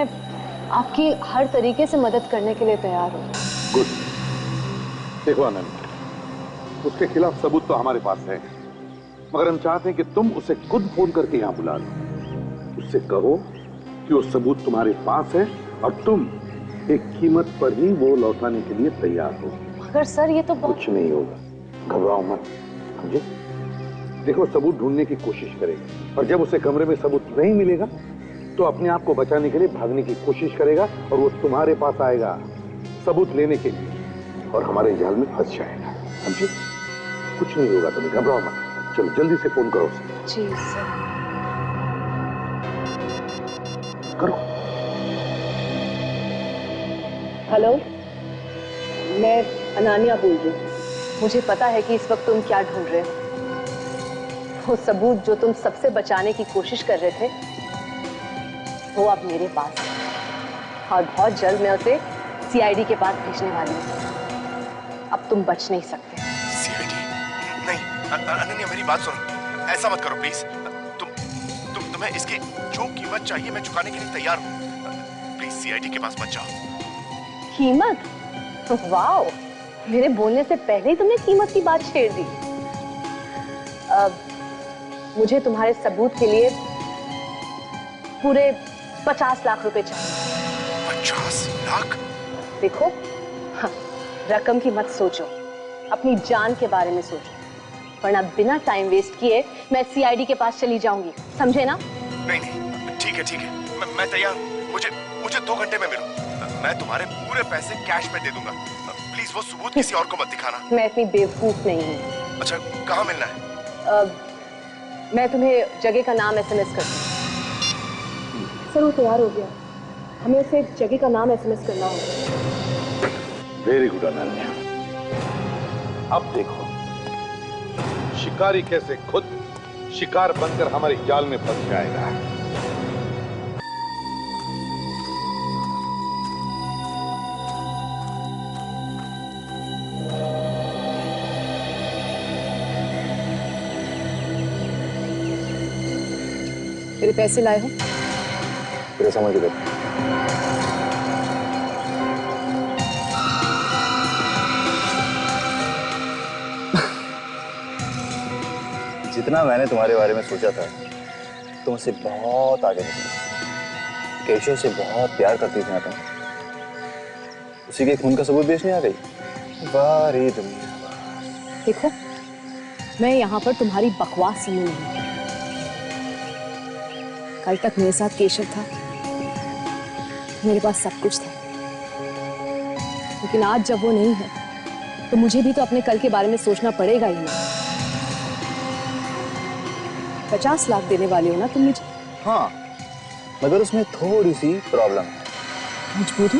आपकी हर तरीके से मदद करने के लिए तैयार हूँ। गुड। देखो आनंद, उसके खिलाफ सबूत तो हमारे पास है, मगर हम चाहते हैं कि तुम उसे खुद फोन करके यहाँ बुला लो। उससे कहो कि वो सबूत तुम्हारे पास है और तुम एक कीमत पर ही वो लौटाने के लिए तैयार हो। मगर सर ये तो कुछ नहीं होगा, घबराओ मत, समझे? देखो, सबूत ढूंढने की कोशिश करेगा और जब उसे कमरे में सबूत नहीं मिलेगा तो अपने आप को बचाने के लिए भागने की कोशिश करेगा और वो तुम्हारे पास आएगा सबूत लेने के लिए और हमारे जाल में फंस जाएगा, समझे? कुछ नहीं होगा, तुम्हें घबराओ मत। चलो जल्दी से फोन करो उसे। जी सर। करो। हेलो, मैं अनानिया बोल रही हूँ। मुझे पता है कि इस वक्त तुम क्या ढूंढ रहे हो। वो सबूत जो तुम सबसे बचाने की कोशिश कर रहे थे वो अब मेरे पास है और बहुत जल्द मैं उसे सीआईडी के पास भेजने वाली हूँ। अब तुम बच नहीं सकते। सीआईडी? नहीं, अनन्या मेरी बात सुनो, ऐसा मत करो प्लीज। तुम्हें इसकी जो कीमत चाहिए मैं चुकाने के लिए तैयार हूँ। प्लीज सीआईडी के पास मत जाओ। कीमत? वाओ, मेरे बोलने से पहले ही तुमने कीमत की बात छेड़ दी। मुझे तुम्हारे सबूत के लिए पूरे 50 लाख रुपए चाहिए। 50 लाख? देखो, हाँ, रकम की मत सोचो, अपनी जान के बारे में सोचो, वरना बिना टाइम वेस्ट किए मैं सीआईडी के पास चली जाऊंगी, समझे ना? नहीं नहीं, ठीक है, मैं तैयार हूँ। मुझे 2 घंटे में मिलो, मैं तुम्हारे पूरे पैसे कैश में दे दूंगा। प्लीज वो सबूत किसी और को मत दिखाना। मैं इतनी बेवकूफ नहीं हूँ। अच्छा, कहाँ मिलना है? मैं तुम्हें जगह का नाम एसएमएस करती हूँ। सर वो तैयार हो गया, हमें उसे जगह का नाम एसएमएस करना होगा। Very good Ananya. अब देखो शिकारी कैसे खुद शिकार बनकर हमारे जाल में फंस जाएगा। मेरे पैसे लाए हो? तेरे समझ के जितना मैंने तुम्हारे बारे में सोचा था तुम उससे बहुत आगे निकली। केशव से बहुत प्यार करती थी ना तुम, उसी के खून का सबूत बेचने आ गई। वाह रे दुनिया। देखो, मैं यहाँ पर तुम्हारी बकवास सुनने नहीं। कल तक मेरे साथ केशव था, मेरे पास सब कुछ था, लेकिन आज जब वो नहीं है तो मुझे भी तो अपने कल के बारे में सोचना पड़ेगा ही ना। 50 लाख देने वाले हो ना तुम मुझे? हाँ, मगर उसमें थोड़ी सी प्रॉब्लम है। मजबूरी?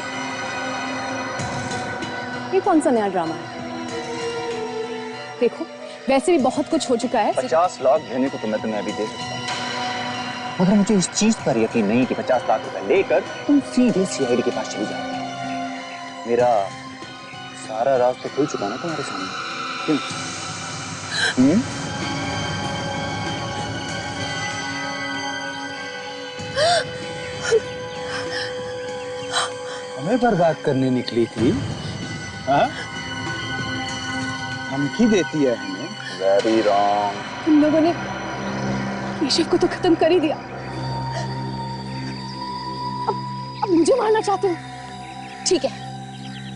ये कौन सा नया ड्रामा है? देखो, वैसे भी बहुत कुछ हो चुका है। 50 लाख देने को तो मैं तुम्हें अभी दे सकता हूँ, मगर मुझे इस चीज पर यकीन नहीं कि 50 लाख रुपए लेकर तुम सीधे सीआईडी के पास चली जाओगे। मेरा सारा राज तो खुल चुका ना तुम्हारे सामने। क्यों? हमें बर्बाद करने निकली थी? हाँ? धमकी देती है हमें? Very wrong. तुम लोगों ने केशव को तो खत्म कर ही दिया, अब मुझे मारना चाहते हो? ठीक है,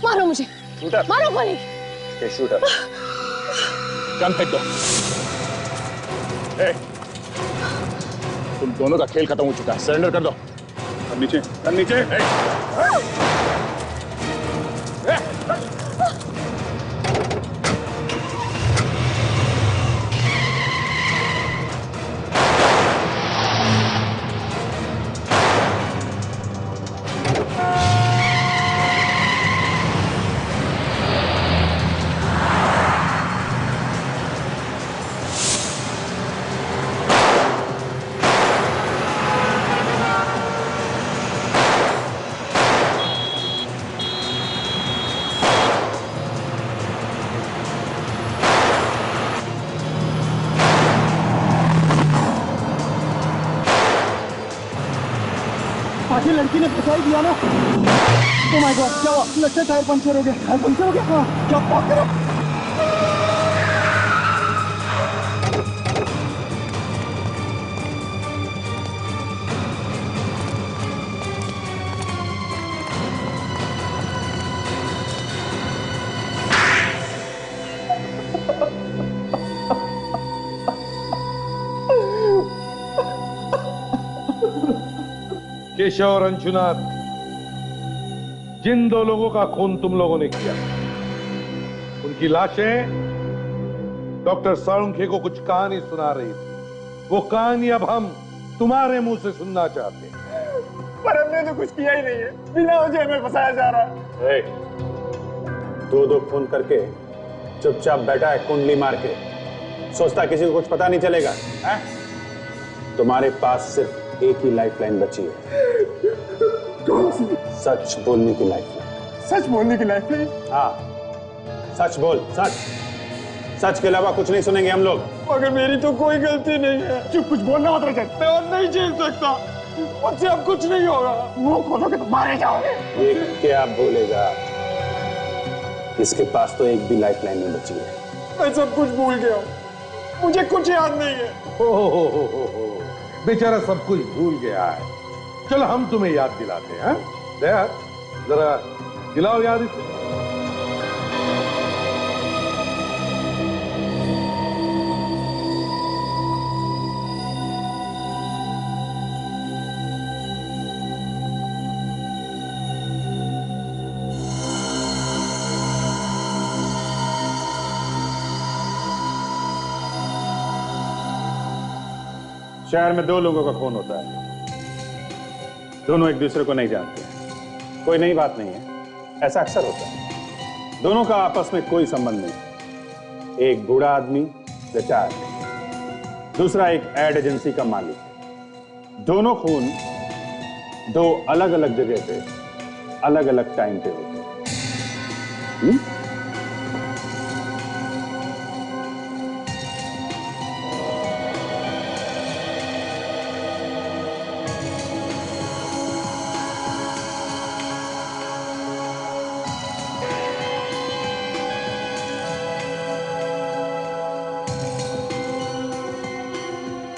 मारो मुझे, मारो गोली। शूटर, गन फेंक दो। तुम दोनों का खेल खत्म हो चुका है, सरेंडर कर दो। नीचे, नीचे। आखिर लड़की ने फंसा ही दिया ना। ओह माय गॉड, क्या हुआ? लगता है टायर पंचर हो गया। टायर पंचर हो गया? हाँ, क्या बात कर रहे हो? केशव और अंशुनाथ, जिन दो लोगों का खून तुम लोगों ने किया, उनकी लाशें डॉक्टर साळुंखे को कुछ कहानी सुना रही थी। वो कहानी अब हम तुम्हारे मुंह से सुनना चाहते हैं। पर हमने तो कुछ किया ही नहीं है, बिना वजह हमें फंसाया जा रहा है। दो फोन करके चुपचाप बैठा है कुंडली मार के, सोचता किसी को कुछ पता नहीं चलेगा है? तुम्हारे पास सिर्फ एक ही लाइफलाइन बची है। सच बोलने की लाइफलाइन। सच बोलने की लाइफलाइन? हाँ, सच बोल, सच। सच के अलावा कुछ नहीं सुनेंगे हम लोग। मगर मेरी तो कोई गलती नहीं है। चुप, कुछ बोलना मत रजत। मैं और नहीं झेल सकता, मुझसे अब कुछ नहीं होगा। मुंह खोलोगे तो मारे जाओगे। ये क्या बोलेगा? इसके पास तो एक भी लाइफलाइन नहीं बची है। मैं सब कुछ भूल गया हूँ, मुझे कुछ याद नहीं है। हो, बेचारा सब कुछ भूल गया है। चलो हम तुम्हें याद दिलाते हैं। दया, जरा दिलाओ याद इसे। शहर में दो लोगों का खून होता है, दोनों एक दूसरे को नहीं जानते, कोई नई बात नहीं है, ऐसा अक्सर होता है। दोनों का आपस में कोई संबंध नहीं। एक बूढ़ा आदमी रिटायर्ड, दूसरा एक एड एजेंसी का मालिक। दोनों खून दो अलग अलग जगह पे अलग अलग टाइम पे होते हैं।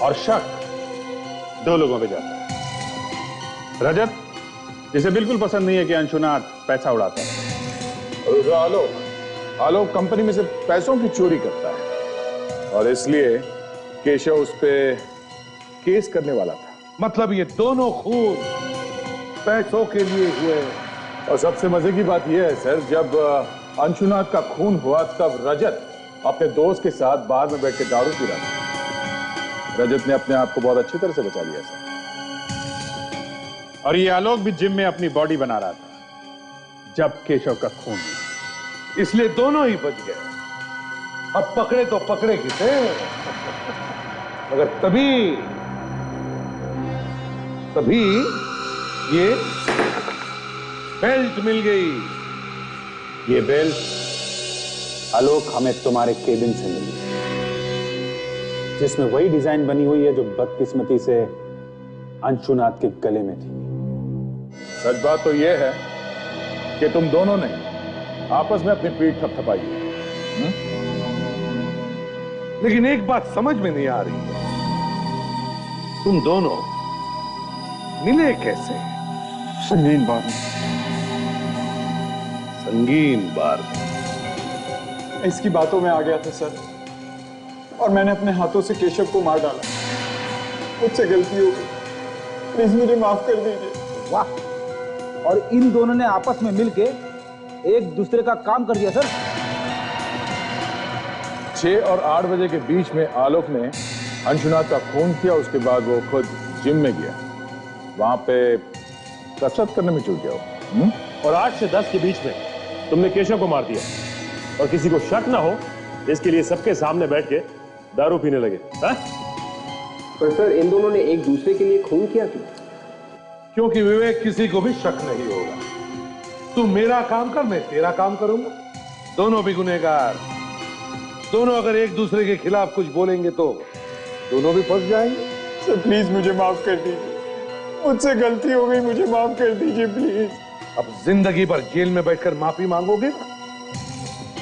और शक दो लोगों पे जाता है। रजत, जिसे बिल्कुल पसंद नहीं है कि अंशुनाथ पैसा उड़ाता है। आलोक कंपनी में से पैसों की चोरी करता है और इसलिए केशव उस पे केस करने वाला था। मतलब ये दोनों खून पैसों के लिए हुए। और सबसे मजे की बात यह है सर, जब अंशुनाथ का खून हुआ तब रजत अपने दोस्त के साथ बार में बैठ के दारू पी रहा था। रजत ने अपने आप को बहुत अच्छी तरह से बचा लिया सर। और ये आलोक भी जिम में अपनी बॉडी बना रहा था जब केशव का खून हुआ, इसलिए दोनों ही बच गए। अब पकड़े तो पकड़े किसे, मगर तभी ये बेल्ट मिल गई। ये बेल्ट आलोक हमें तुम्हारे केबिन से मिली। जिसमें वही डिजाइन बनी हुई है जो बदकिस्मती से अंशुनाथ के गले में थी। सच बात तो यह है कि तुम दोनों ने आपस में अपनी पीठ थपथपाई है। लेकिन एक बात समझ में नहीं आ रही है, तुम दोनों मिले कैसे? संगीन बात संगीन बार इसकी बातों में आ गया था सर, और मैंने अपने हाथों से केशव को मार डाला। मुझसे गलती हो गई, प्लीज मुझे माफ कर दीजिए। वाह, और इन दोनों ने आपस में मिलके एक दूसरे का काम कर दिया सर। 6 और 8 बजे के बीच में आलोक ने अंशुनाथ का खून किया। उसके बाद वो खुद जिम में गया, वहां पे कसरत करने में जुट गया। और 8 से 10 के बीच में तुमने केशव को मार दिया, और किसी को शक ना हो इसके लिए सबके सामने बैठ के दारू पीने लगे। हा? पर सर, इन दोनों ने एक दूसरे के लिए खून किया क्यों? क्योंकि विवेक किसी को भी शक नहीं होगा। तू मेरा काम कर, मैं तेरा काम करूंगा, दोनों भी गुनहगार। दोनों अगर एक दूसरे के खिलाफ कुछ बोलेंगे तो दोनों भी फंस जाएंगे। सर प्लीज मुझे माफ कर दीजिए, मुझसे गलती हो गई, मुझे माफ कर दीजिए प्लीज। अब जिंदगी भर जेल में बैठकर माफी मांगोगे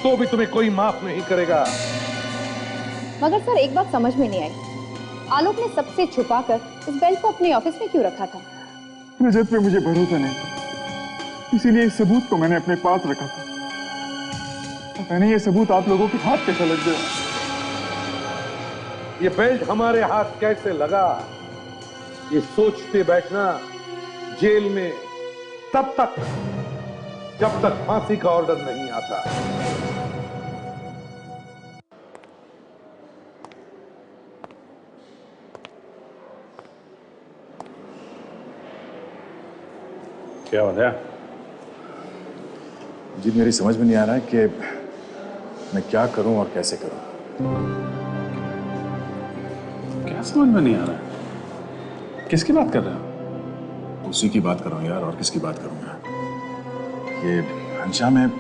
तो भी तुम्हें कोई माफ नहीं करेगा। मगर सर, एक बात समझ में नहीं आई, आलोक ने सबसे छुपाकर इस बेल्ट को अपने ऑफिस में क्यों रखा था? रजत पे मुझे भरोसा नहीं, इसीलिए इस सबूत को मैंने अपने पास रखा था। पता नहीं ये सबूत आप लोगों के हाथ कैसे लग गया। ये बेल्ट हमारे हाथ कैसे लगा, ये सोचते बैठना जेल में तब तक जब तक फांसी का ऑर्डर नहीं आता। क्या हो गया? जी मेरी समझ में नहीं आ रहा है कि मैं क्या करूं और कैसे करूं। क्या समझ में नहीं आ रहा है? किसकी बात कर रहे हो? उसी की बात कर रहा हूं यार, और किसकी बात करूंगा। ये हंशा में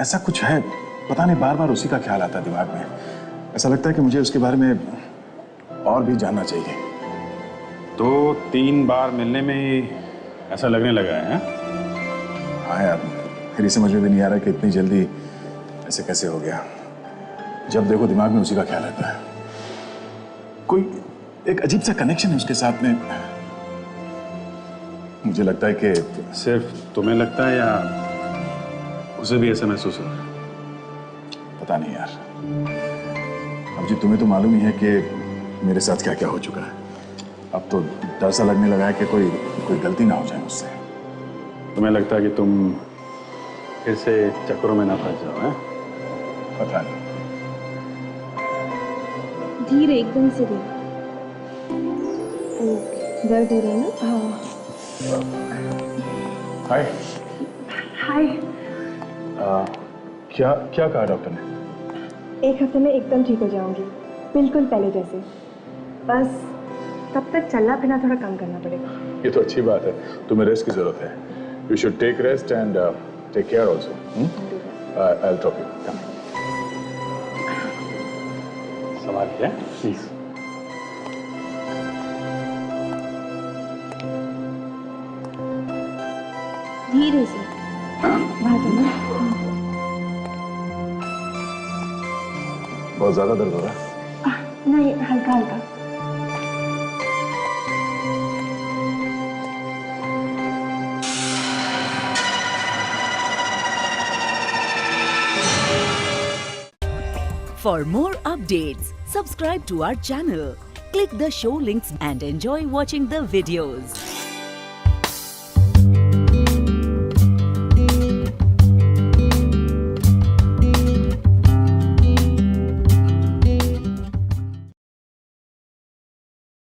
ऐसा कुछ है, पता नहीं, बार बार उसी का ख्याल आता है दिमाग में। ऐसा लगता है कि मुझे उसके बारे में और भी जानना चाहिए। 2-3 बार मिलने में ही ऐसा लगने लगा है? हाँ यार, मेरी समझ में भी नहीं आ रहा कि इतनी जल्दी ऐसे कैसे हो गया। जब देखो दिमाग में उसी का ख्याल आता है। कोई एक अजीब सा कनेक्शन है उसके साथ में। मुझे लगता है कि सिर्फ तुम्हें लगता है या उसे भी ऐसा महसूस हो? पता नहीं यार। अब जी तुम्हें तो मालूम ही है कि मेरे साथ क्या क्या हो चुका है। अब तो डर सा लगने लगा है कि कोई गलती ना हो जाए मुझसे। तुम्हें लगता है कि तुम फिर से चक्करों में ना फंस जाओ? है पता नहीं। धीरे, एकदम से धीरे। दर्द हो रहा है ना? हाँ। हाय। हाय। क्या कहा डॉक्टर ने? 1 हफ्ते में एकदम ठीक हो जाऊंगी, बिल्कुल पहले जैसे। बस तब तक चलना फिरना थोड़ा कम करना पड़ेगा। ये तो अच्छी बात है, तुम्हें रेस्ट की जरूरत है। You should take rest and take care also. I will drop you. संभालिए प्लीज। धीरे से। बहुत ज्यादा दर्द हो रहा है? नहीं, हल्का हल्का। For more updates, subscribe to our channel, click the show links and enjoy watching the videos.